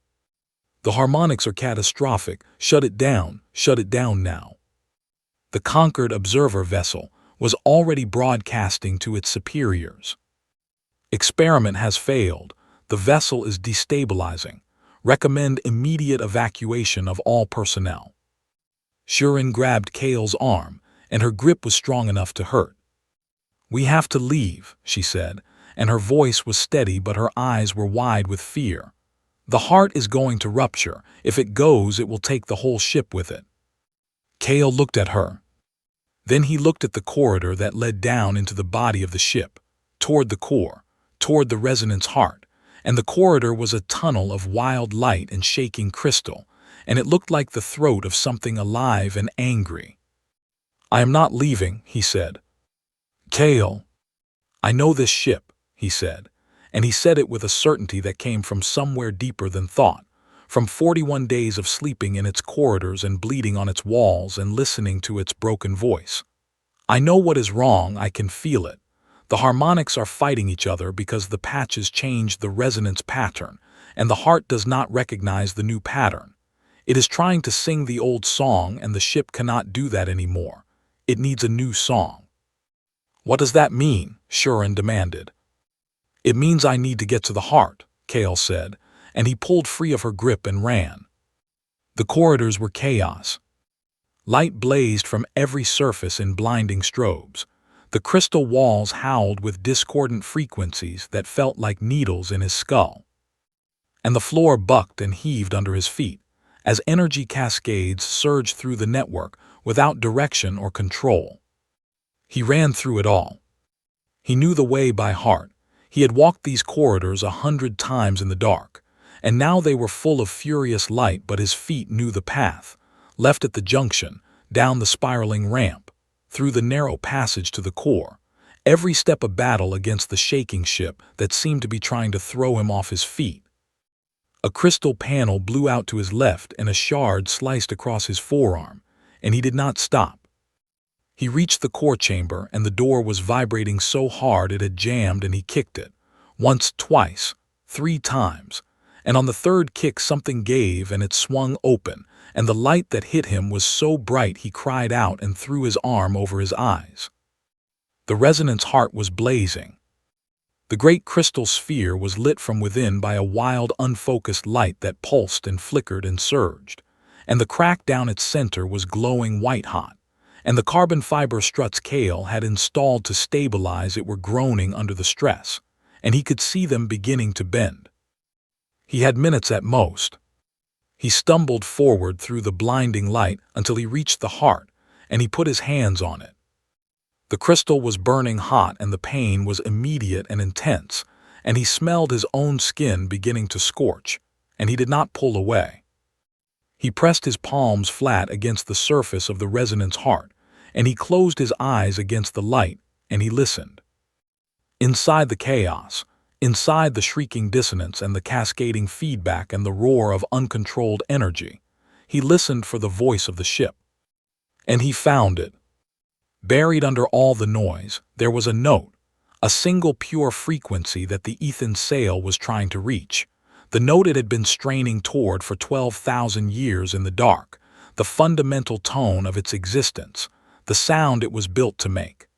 "The harmonics are catastrophic. Shut it down now." The conquered observer vessel was already broadcasting to its superiors. "Experiment has failed. The vessel is destabilizing. Recommend immediate evacuation of all personnel." Shurin grabbed Kale's arm, and her grip was strong enough to hurt. "We have to leave," she said, and her voice was steady but her eyes were wide with fear. "The heart is going to rupture. If it goes, it will take the whole ship with it." Kale looked at her. Then he looked at the corridor that led down into the body of the ship, toward the core, toward the resonance heart, and the corridor was a tunnel of wild light and shaking crystal, and it looked like the throat of something alive and angry. "I am not leaving," he said. "Kale." "I know this ship," he said, and he said it with a certainty that came from somewhere deeper than thought, from 41 days of sleeping in its corridors and bleeding on its walls and listening to its broken voice. "I know what is wrong. I can feel it. The harmonics are fighting each other because the patches changed the resonance pattern, and the heart does not recognize the new pattern. It is trying to sing the old song, and the ship cannot do that anymore. It needs a new song." "What does that mean?" Shurin demanded. "It means I need to get to the heart," Kale said, and he pulled free of her grip and ran. The corridors were chaos. Light blazed from every surface in blinding strobes. The crystal walls howled with discordant frequencies that felt like needles in his skull. And the floor bucked and heaved under his feet, as energy cascades surged through the network without direction or control. He ran through it all. He knew the way by heart. He had walked these corridors 100 times in the dark, and now they were full of furious light, but his feet knew the path, left at the junction, down the spiraling ramp, through the narrow passage to the core, every step a battle against the shaking ship that seemed to be trying to throw him off his feet. A crystal panel blew out to his left and a shard sliced across his forearm, and he did not stop. He reached the core chamber and the door was vibrating so hard it had jammed, and he kicked it. Once, twice, 3 times, and on the third kick something gave and it swung open, and the light that hit him was so bright he cried out and threw his arm over his eyes. The resonance heart was blazing. The great crystal sphere was lit from within by a wild, unfocused light that pulsed and flickered and surged, and the crack down its center was glowing white-hot, and the carbon fiber struts Kale had installed to stabilize it were groaning under the stress, and he could see them beginning to bend. He had minutes at most. He stumbled forward through the blinding light until he reached the heart, and he put his hands on it. The crystal was burning hot and the pain was immediate and intense, and he smelled his own skin beginning to scorch, and he did not pull away. He pressed his palms flat against the surface of the resonance heart, and he closed his eyes against the light, and he listened. Inside the chaos, inside the shrieking dissonance and the cascading feedback and the roar of uncontrolled energy, he listened for the voice of the ship. And he found it. Buried under all the noise, there was a note, a single pure frequency that the Ethan sail was trying to reach, the note it had been straining toward for 12,000 years in the dark, the fundamental tone of its existence, the sound it was built to make.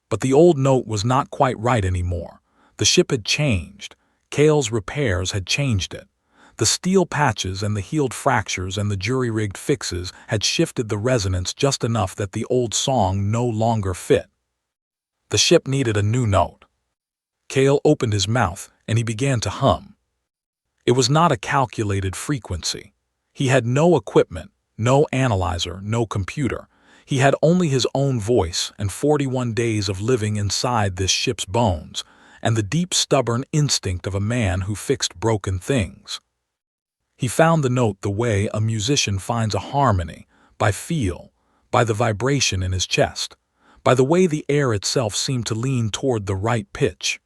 But the old note was not quite right anymore. The ship had changed. Kale's repairs had changed it. The steel patches and the healed fractures and the jury-rigged fixes had shifted the resonance just enough that the old song no longer fit. The ship needed a new note. Kale opened his mouth and he began to hum. It was not a calculated frequency. He had no equipment, no analyzer, no computer. He had only his own voice and 41 days of living inside this ship's bones, and the deep, stubborn instinct of a man who fixed broken things. He found the note the way a musician finds a harmony, by feel, by the vibration in his chest, by the way the air itself seemed to lean toward the right pitch.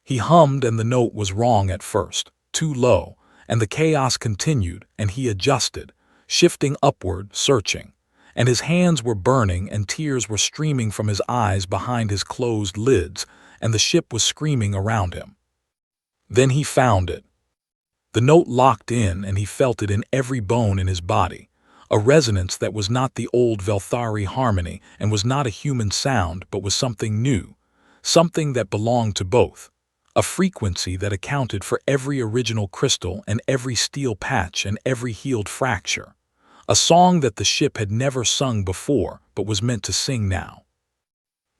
He hummed and the note was wrong at first, too low, and the chaos continued and he adjusted, shifting upward, searching, and his hands were burning and tears were streaming from his eyes behind his closed lids, and the ship was screaming around him. Then he found it. The note locked in and he felt it in every bone in his body, a resonance that was not the old Velthari harmony and was not a human sound but was something new, something that belonged to both, a frequency that accounted for every original crystal and every steel patch and every healed fracture, a song that the ship had never sung before but was meant to sing now.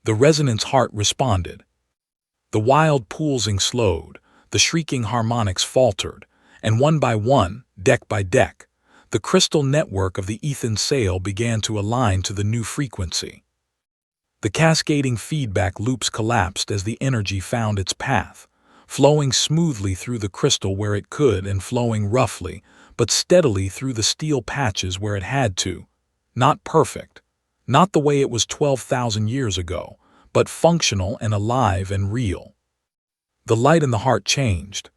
The resonance heart responded. The wild pulsing slowed, the shrieking harmonics faltered, and one by one, deck by deck, the crystal network of the Ethan sail began to align to the new frequency. The cascading feedback loops collapsed as the energy found its path, flowing smoothly through the crystal where it could and flowing roughly, but steadily through the steel patches where it had to. Not perfect, not the way it was 12,000 years ago, but functional and alive and real. The light in the heart changed.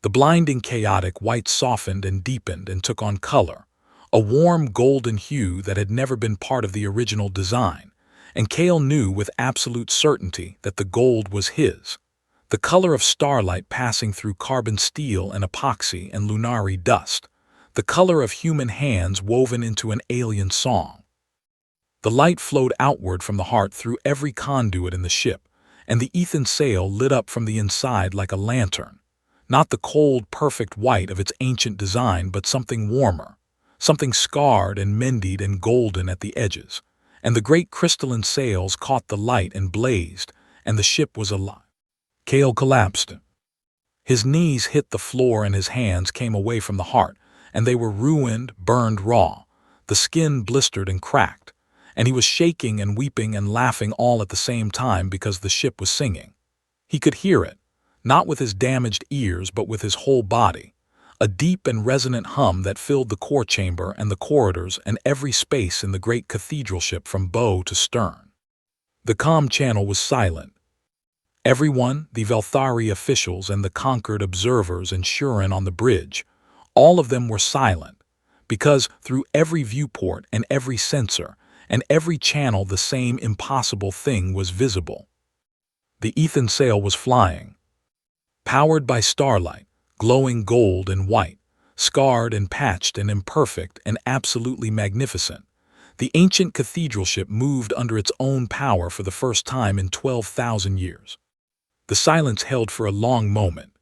The blinding chaotic white softened and deepened and took on color, a warm golden hue that had never been part of the original design, and Kale knew with absolute certainty that the gold was his, the color of starlight passing through carbon steel and epoxy and lunari dust, the color of human hands woven into an alien song. The light flowed outward from the heart through every conduit in the ship, and the Ethan sail lit up from the inside like a lantern. Not the cold, perfect white of its ancient design, but something warmer, something scarred and mended and golden at the edges, and the great crystalline sails caught the light and blazed, and the ship was alive. Kale collapsed. His knees hit the floor and his hands came away from the heart, and they were ruined, burned raw, the skin blistered and cracked, and he was shaking and weeping and laughing all at the same time because the ship was singing. He could hear it, not with his damaged ears but with his whole body, a deep and resonant hum that filled the core chamber and the corridors and every space in the great cathedral ship from bow to stern. The comm channel was silent. Everyone, the Velthari officials and the conquered observers and Shurin on the bridge, all of them were silent, because through every viewport and every sensor and every channel the same impossible thing was visible. The Ethan sail was flying. Powered by Starlight, glowing gold and white, scarred and patched and imperfect and absolutely magnificent, the ancient cathedral ship moved under its own power for the first time in 12,000 years. The silence held for a long moment.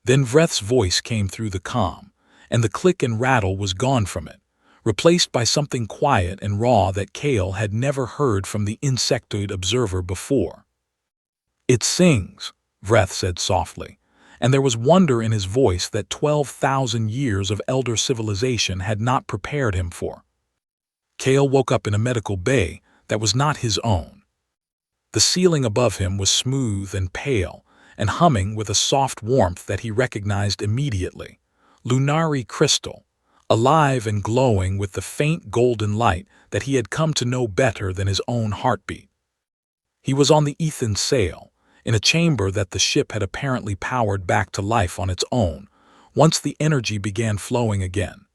Then Vreth's voice came through the comm, and the click and rattle was gone from it, replaced by something quiet and raw that Kale had never heard from the insectoid observer before. "It sings," Vreth said softly, and there was wonder in his voice that 12,000 years of elder civilization had not prepared him for. Kale woke up in a medical bay that was not his own. The ceiling above him was smooth and pale, and humming with a soft warmth that he recognized immediately. Lunari crystal, alive and glowing with the faint golden light that he had come to know better than his own heartbeat. He was on the Ethan sail, in a chamber that the ship had apparently powered back to life on its own, once the energy began flowing again.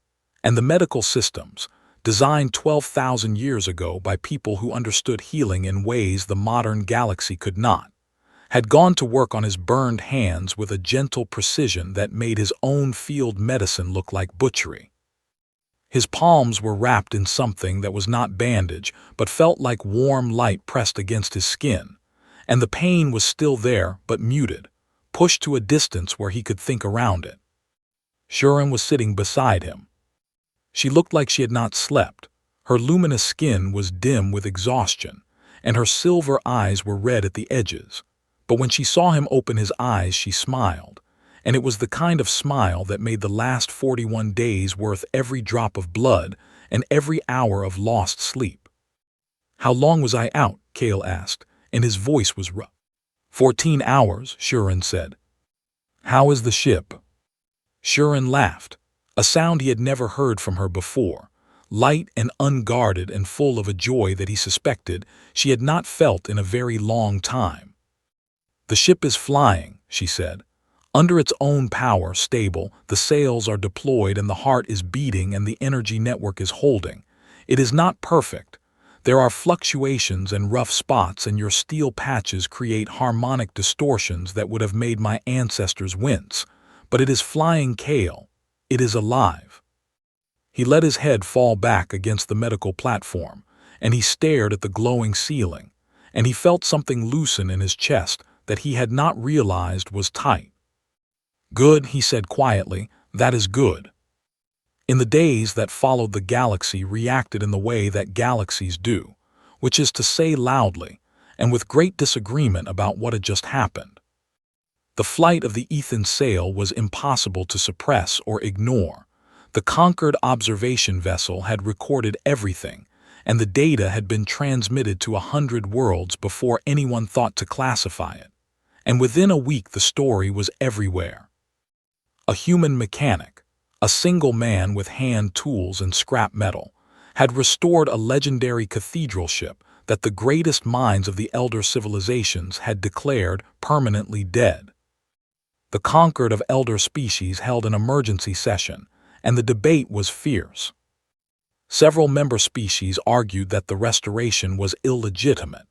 And the medical systems, designed 12,000 years ago by people who understood healing in ways the modern galaxy could not, had gone to work on his burned hands with a gentle precision that made his own field medicine look like butchery. His palms were wrapped in something that was not bandage, but felt like warm light pressed against his skin, and the pain was still there but muted, pushed to a distance where he could think around it. Shurin was sitting beside him. She looked like she had not slept. Her luminous skin was dim with exhaustion, and her silver eyes were red at the edges. But when she saw him open his eyes, she smiled, and it was the kind of smile that made the last 41 days worth every drop of blood and every hour of lost sleep. "How long was I out?" Kale asked, and his voice was rough. 14 hours, Shurin said. "How is the ship?" Shurin laughed, a sound he had never heard from her before, light and unguarded and full of a joy that he suspected she had not felt in a very long time. "The ship is flying," she said. "Under its own power, stable, the sails are deployed and the heart is beating and the energy network is holding. It is not perfect. There are fluctuations and rough spots, and your steel patches create harmonic distortions that would have made my ancestors wince. But it is flying, Kale. It is alive." He let his head fall back against the medical platform, and he stared at the glowing ceiling, and he felt something loosen in his chest that he had not realized was tight. "Good," he said quietly, "that is good." In the days that followed, the galaxy reacted in the way that galaxies do, which is to say loudly, and with great disagreement about what had just happened. The flight of the Ethan sail was impossible to suppress or ignore. The conquered observation vessel had recorded everything, and the data had been transmitted to 100 worlds before anyone thought to classify it. And within a week the story was everywhere. A human mechanic, a single man with hand tools and scrap metal, had restored a legendary cathedral ship that the greatest minds of the elder civilizations had declared permanently dead. The conquered of elder species held an emergency session, and the debate was fierce. Several member species argued that the restoration was illegitimate,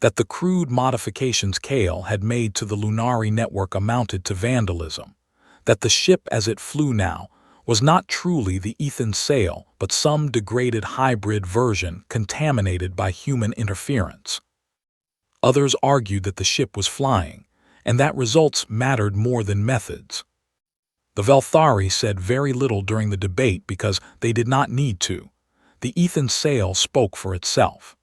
that the crude modifications Kale had made to the Lunari network amounted to vandalism, that the ship as it flew now was not truly the Ethan sail but some degraded hybrid version contaminated by human interference. Others argued that the ship was flying, and that results mattered more than methods. The Velthari said very little during the debate because they did not need to. The Ethan sail spoke for itself.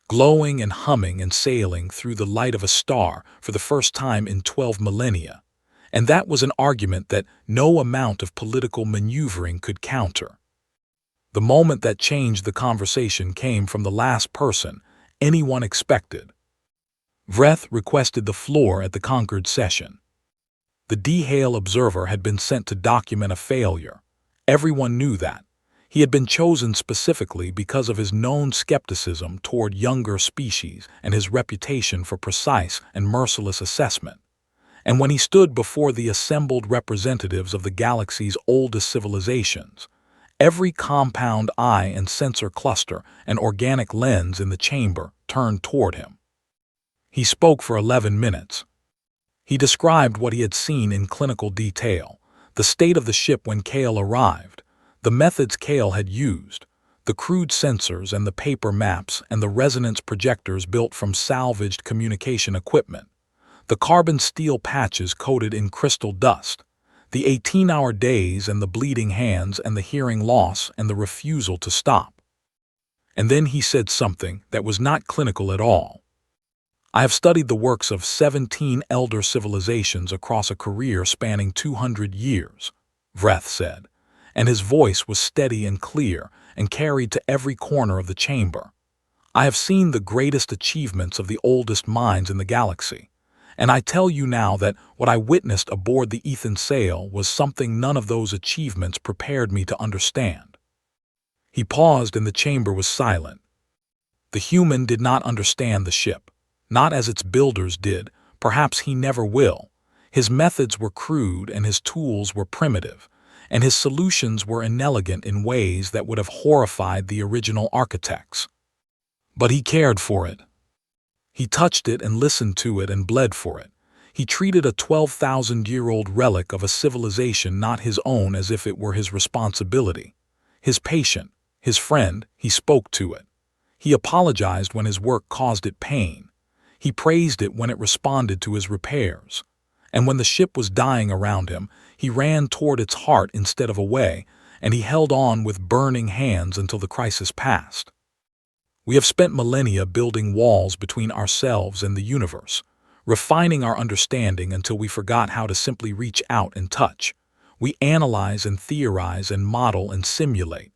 Glowing and humming and sailing through the light of a star for the first time in 12 millennia, and that was an argument that no amount of political maneuvering could counter. The moment that changed the conversation came from the last person anyone expected. Vreth requested the floor at the conquered session. The D-Hale observer had been sent to document a failure. Everyone knew that. He had been chosen specifically because of his known skepticism toward younger species and his reputation for precise and merciless assessment. And when he stood before the assembled representatives of the galaxy's oldest civilizations, every compound eye and sensor cluster and organic lens in the chamber turned toward him. He spoke for 11 minutes. He described what he had seen in clinical detail, the state of the ship when Kale arrived, the methods Kale had used, the crude sensors and the paper maps and the resonance projectors built from salvaged communication equipment, the carbon steel patches coated in crystal dust, the 18-hour days and the bleeding hands and the hearing loss and the refusal to stop. And then he said something that was not clinical at all. I have studied the works of 17 elder civilizations across a career spanning 200 years, Vreth said, and his voice was steady and clear and carried to every corner of the chamber. I have seen the greatest achievements of the oldest minds in the galaxy, and I tell you now that what I witnessed aboard the Ethan Sail was something none of those achievements prepared me to understand. He paused and the chamber was silent. The human did not understand the ship. Not as its builders did, perhaps he never will. His methods were crude and his tools were primitive, and his solutions were inelegant in ways that would have horrified the original architects. But he cared for it. He touched it and listened to it and bled for it. He treated a 12,000-year-old relic of a civilization not his own as if it were his responsibility. His patient, his friend, he spoke to it. He apologized when his work caused it pain. He praised it when it responded to his repairs. And when the ship was dying around him, he ran toward its heart instead of away, and he held on with burning hands until the crisis passed. We have spent millennia building walls between ourselves and the universe, refining our understanding until we forgot how to simply reach out and touch. We analyze and theorize and model and simulate,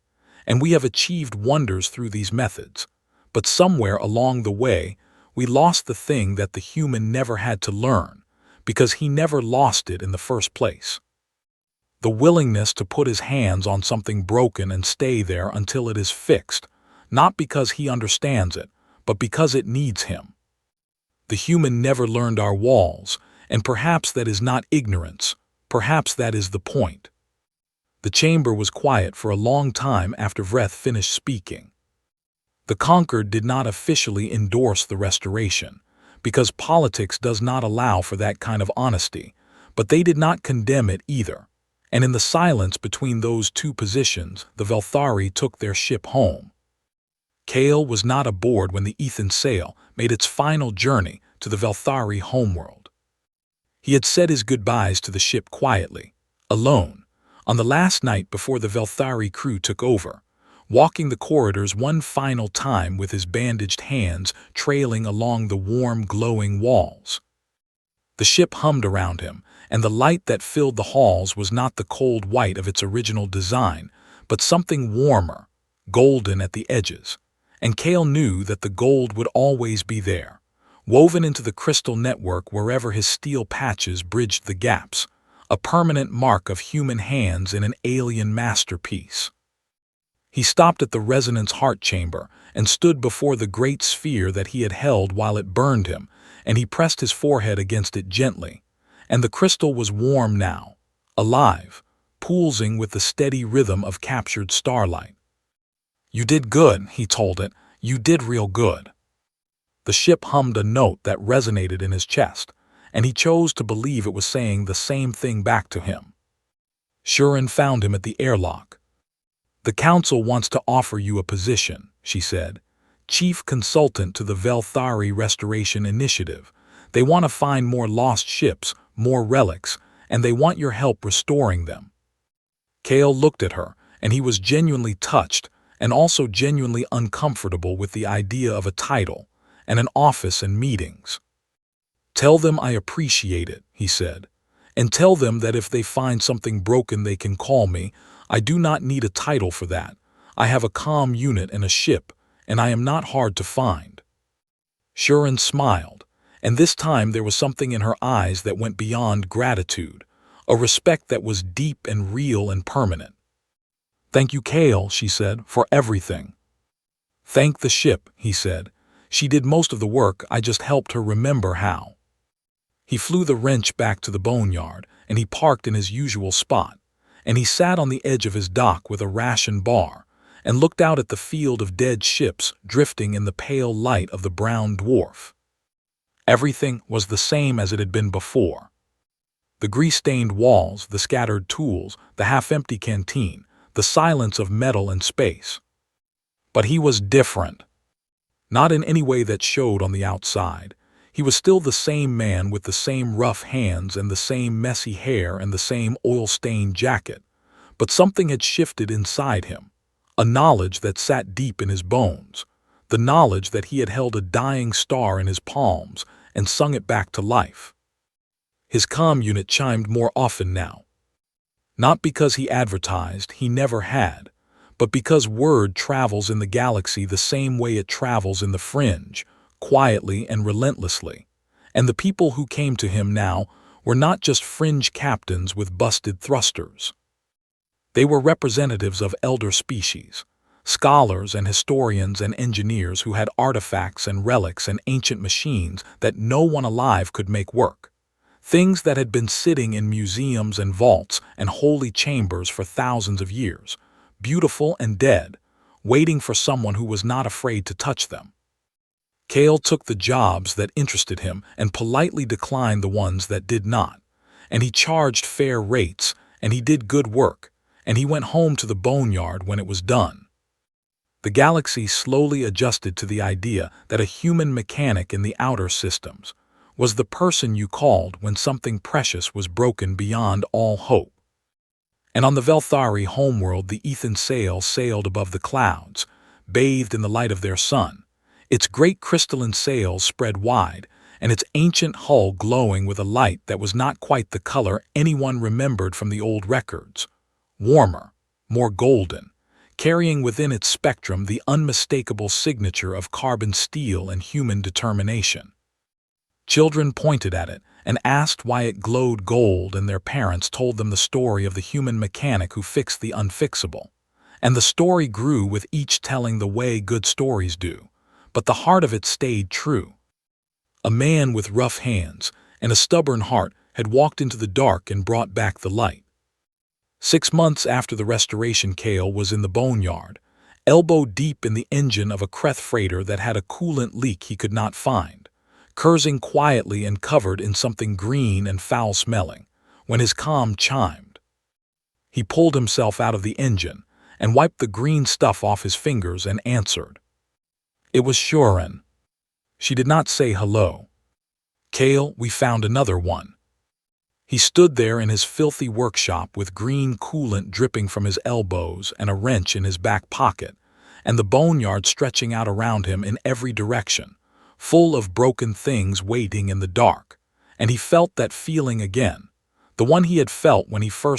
and we have achieved wonders through these methods. But somewhere along the way, we lost the thing that the human never had to learn, because he never lost it in the first place. The willingness to put his hands on something broken and stay there until it is fixed, not because he understands it, but because it needs him. The human never learned our walls, and perhaps that is not ignorance, perhaps that is the point. The chamber was quiet for a long time after Vreth finished speaking. The conquered did not officially endorse the restoration, because politics does not allow for that kind of honesty, but they did not condemn it either. And in the silence between those two positions, the Velthari took their ship home. Kale was not aboard when the Ethan Sail made its final journey to the Velthari homeworld. He had said his goodbyes to the ship quietly, alone, on the last night before the Velthari crew took over, walking the corridors one final time with his bandaged hands trailing along the warm, glowing walls. The ship hummed around him, and the light that filled the halls was not the cold white of its original design, but something warmer, golden at the edges. And Kale knew that the gold would always be there, woven into the crystal network wherever his steel patches bridged the gaps, a permanent mark of human hands in an alien masterpiece. He stopped at the resonance heart chamber and stood before the great sphere that he had held while it burned him, and he pressed his forehead against it gently. And the crystal was warm now, alive, pulsing with the steady rhythm of captured starlight. "You did good," he told it. "You did real good." The ship hummed a note that resonated in his chest, and he chose to believe it was saying the same thing back to him. Shuren found him at the airlock. "The Council wants to offer you a position," she said. "Chief Consultant to the Velthari Restoration Initiative. They want to find more lost ships, more relics, and they want your help restoring them." Kale looked at her, and he was genuinely touched, and also genuinely uncomfortable with the idea of a title, and an office and meetings. "Tell them I appreciate it," he said, "and tell them that if they find something broken they can call me. I do not need a title for that. I have a comm unit and a ship, and I am not hard to find." Shuren smiled, And this time there was something in her eyes that went beyond gratitude, a respect that was deep and real and permanent. "Thank you, Kale," she said, "for everything." "Thank the ship," he said. "She did most of the work, I just helped her remember how." He flew the wrench back to the boneyard, and he parked in his usual spot, and he sat on the edge of his dock with a ration bar, and looked out at the field of dead ships drifting in the pale light of the brown dwarf. Everything was the same as it had been before. The grease-stained walls, the scattered tools, the half-empty canteen, the silence of metal and space. But he was different. Not in any way that showed on the outside. He was still the same man with the same rough hands and the same messy hair and the same oil-stained jacket. But something had shifted inside him, a knowledge that sat deep in his bones, the knowledge that he had held a dying star in his palms and sung it back to life. His comm unit chimed more often now. Not because he advertised, he never had, but because word travels in the galaxy the same way it travels in the fringe, quietly and relentlessly. And the people who came to him now were not just fringe captains with busted thrusters. They were representatives of elder species, scholars and historians and engineers who had artifacts and relics and ancient machines that no one alive could make work. Things that had been sitting in museums and vaults and holy chambers for thousands of years, beautiful and dead, waiting for someone who was not afraid to touch them. Kale took the jobs that interested him and politely declined the ones that did not. And he charged fair rates, and he did good work, and he went home to the boneyard when it was done. The galaxy slowly adjusted to the idea that a human mechanic in the outer systems was the person you called when something precious was broken beyond all hope. And on the Velthari homeworld, the Ethan sail sailed above the clouds, bathed in the light of their sun, its great crystalline sails spread wide, and its ancient hull glowing with a light that was not quite the color anyone remembered from the old records. Warmer, more golden, carrying within its spectrum the unmistakable signature of carbon steel and human determination. Children pointed at it and asked why it glowed gold, and their parents told them the story of the human mechanic who fixed the unfixable. And the story grew with each telling the way good stories do, but the heart of it stayed true. A man with rough hands and a stubborn heart had walked into the dark and brought back the light. 6 months after the restoration, Kale was in the boneyard, elbow deep in the engine of a Kreth freighter that had a coolant leak he could not find, cursing quietly and covered in something green and foul-smelling, when his comm chimed. He pulled himself out of the engine and wiped the green stuff off his fingers and answered. It was Shorin. She did not say hello. "Kale, we found another one." He stood there in his filthy workshop with green coolant dripping from his elbows and a wrench in his back pocket, and the boneyard stretching out around him in every direction, full of broken things waiting in the dark. And he felt that feeling again, the one he had felt when he first